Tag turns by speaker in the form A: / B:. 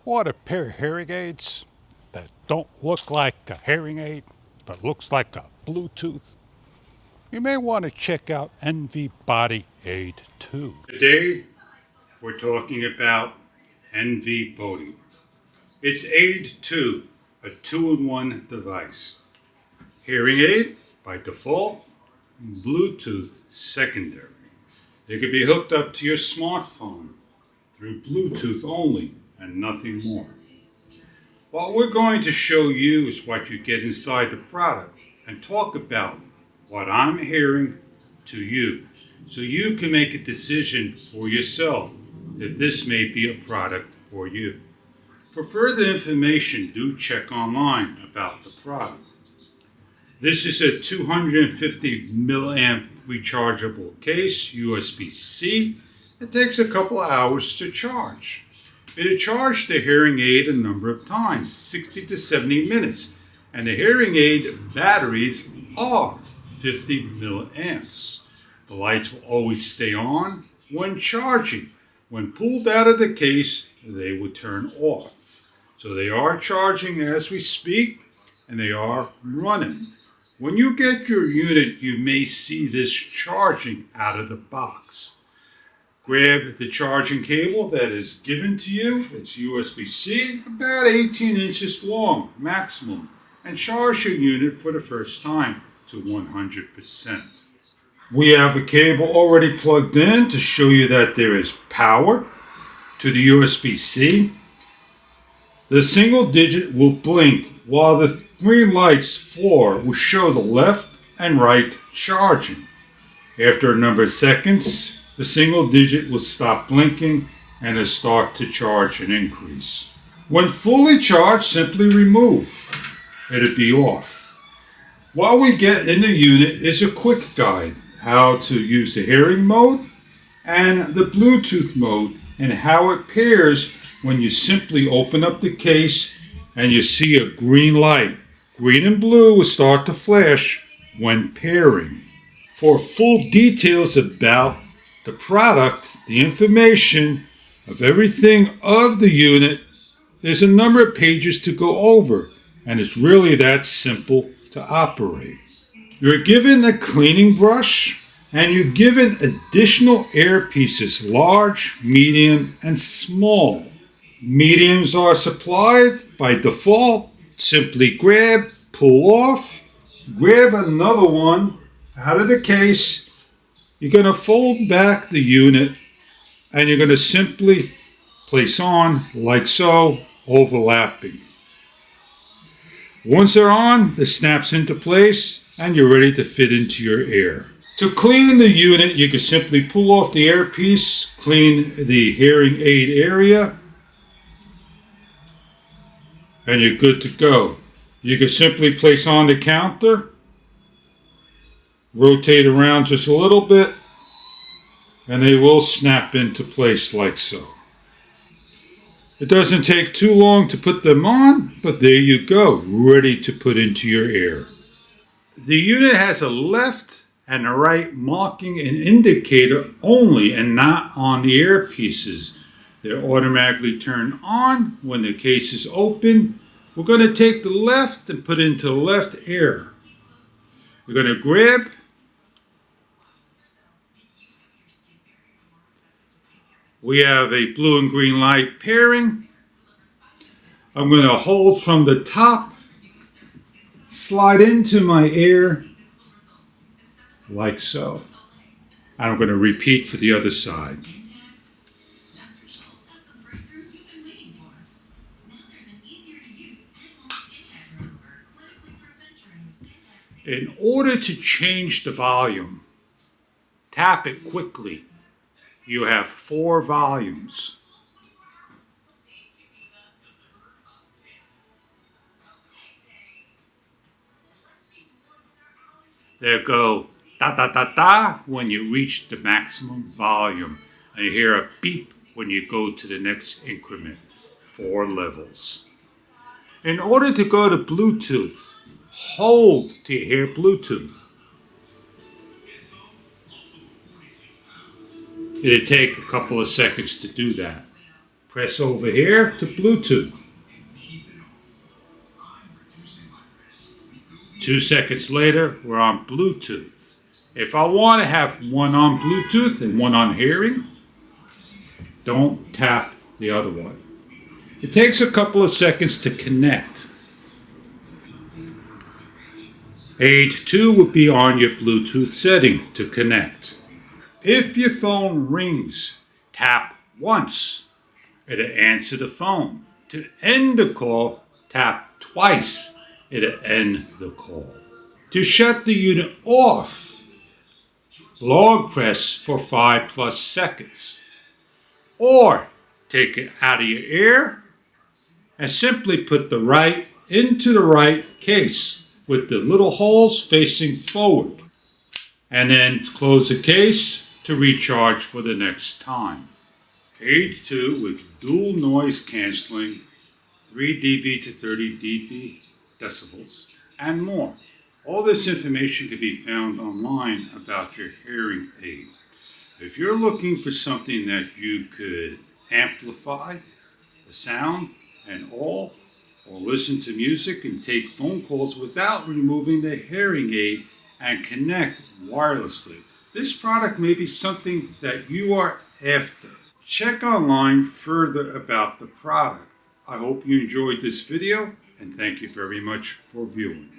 A: Want a pair of hearing aids that don't look like a hearing aid but looks like a Bluetooth? You may want to check out NV Body Aid 2. Today we're talking about NV Body. It's Aid 2, a 2-in-1 device. Hearing aid by default, Bluetooth secondary. They can be hooked up to your smartphone through Bluetooth only and nothing more. What we're going to show you is what you get inside the product and talk about what I'm hearing to you so you can make a decision for yourself if this may be a product for you. For further information, do check online about the product. This is a 250 milliamp rechargeable case, USB-C. It takes a couple hours to charge. It'll charge the hearing aid a number of times, 60 to 70 minutes, and the hearing aid batteries are 50 milliamps. The lights will always stay on when charging. When pulled out of the case, they will turn off. So they are charging as we speak, and they are running. When you get your unit, you may see this charging out of the box. Grab the charging cable that is given to you. It's USB-C, about 18 inches long, maximum, and charge your unit for the first time to 100%. We have a cable already plugged in to show you that there is power to the USB-C. The single digit will blink while the green lights floor will show the left and right charging. After a number of seconds, the single digit will stop blinking and it'll start to charge and increase. When fully charged, simply remove. It'll be off. What we get in the unit is a quick guide, how to use the hearing mode and the Bluetooth mode and how it pairs when you simply open up the case and you see a green light. Green and blue will start to flash when pairing. For full details about the product, the information of everything of the unit, there's a number of pages to go over, and it's really that simple to operate. You're given a cleaning brush, and you're given additional air pieces, large, medium, and small. Mediums are supplied by default. Simply grab, pull off, grab another one out of the case. You're going to fold back the unit and you're going to simply place on like so, overlapping. Once they're on, it snaps into place and you're ready to fit into your air. To clean the unit, you can simply pull off the air piece, clean the hearing aid area, and you're good to go. You can simply place on the counter, rotate around just a little bit, and they will snap into place like so. It doesn't take too long to put them on, but there you go, ready to put into your air. The unit has a left and a right marking and indicator only and not on the earpieces. They're automatically turned on when the case is open. We're going to take the left and put into the left ear. We're going to grab We have a blue and green light pairing. I'm going to hold from the top, slide into my ear like so. And I'm going to repeat for the other side. In order to change the volume, tap it quickly. You have 4 volumes. There go da da da da when you reach the maximum volume. And you hear a beep when you go to the next increment. 4 levels. In order to go to Bluetooth, hold till you hear Bluetooth. It'll take a couple of seconds to do that. Press over here to Bluetooth. 2 seconds later, we're on Bluetooth. If I want to have one on Bluetooth and one on hearing, don't tap the other one. It takes a couple of seconds to connect. Aid 2 would be on your Bluetooth setting to connect. If your phone rings, tap once. It'll answer the phone. To end the call, tap twice. It'll end the call. To shut the unit off, long press for 5+ seconds. Or take it out of your ear and simply put the right into the right case with the little holes facing forward. And then close the case to recharge for the next time. Aid 2 with dual noise cancelling, 3 dB to 30 dB decibels, and more. All this information can be found online about your hearing aid. If you're looking for something that you could amplify the sound and all, or listen to music and take phone calls without removing the hearing aid and connect wirelessly, this product may be something that you are after. Check online further about the product. I hope you enjoyed this video and thank you very much for viewing.